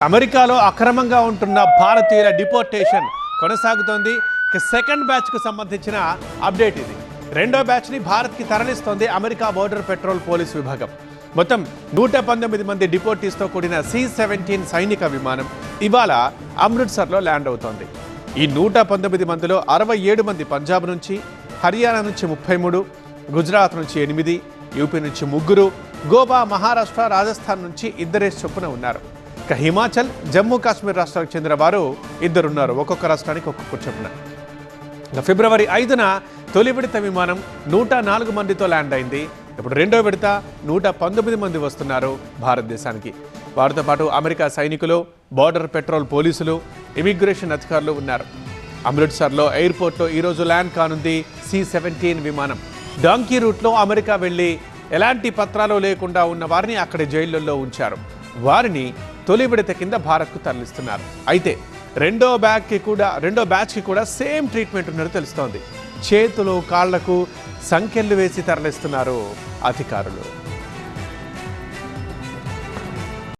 అమెరికాలో అక్రమంగా ఉంటున్న భారతీయుల డిపోర్టేషన్ కొనసాగుతోంది. సెకండ్ బ్యాచ్కు సంబంధించిన అప్డేట్ ఇది. రెండో బ్యాచ్ని భారత్కి తరలిస్తోంది అమెరికా బోర్డర్ పెట్రోల్ పోలీస్ విభాగం. మొత్తం 119 మంది డిపోర్టీస్తో కూడిన C-17 సైనిక విమానం ఇవాళ అమృత్సర్లో ల్యాండ్ అవుతోంది. ఈ 119 మందిలో 67 మంది పంజాబ్ నుంచి, హర్యానా నుంచి 33, గుజరాత్ నుంచి 8, యూపీ నుంచి 3, గోవా, మహారాష్ట్ర, రాజస్థాన్ నుంచి 2 చొప్పున ఉన్నారు. ఇక హిమాచల్, జమ్మూ కాశ్మీర్ రాష్ట్రాలకు చెందిన వారు 2 ఉన్నారు. ఒక్కొక్క రాష్ట్రానికి ఒక్కొక్కరు చొప్పున. ఫిబ్రవరి 5న తొలి విడత విమానం 104 మందితో ల్యాండ్ అయింది. ఇప్పుడు రెండో విడత 119 మంది వస్తున్నారు భారతదేశానికి. వారితో పాటు అమెరికా సైనికులు, బోర్డర్ పెట్రోల్ పోలీసులు, ఇమిగ్రేషన్ అధికారులు ఉన్నారు. అమృత్సర్లో ఎయిర్పోర్ట్లో ఈరోజు ల్యాండ్ కానుంది C-17 విమానం. డాంకీ రూట్లో అమెరికా వెళ్ళి ఎలాంటి పత్రాలు లేకుండా ఉన్న వారిని అక్కడి జైళ్లలో ఉంచారు. వారిని తొలి విడత కింద భారత్కు తరలిస్తున్నారు. అయితే రెండో బ్యాచ్కి కూడా సేమ్ ట్రీట్మెంట్ ఉన్నట్టు తెలుస్తోంది. చేతులు, కాళ్లకు సంకెళ్లు వేసి తరలిస్తున్నారు అధికారులు.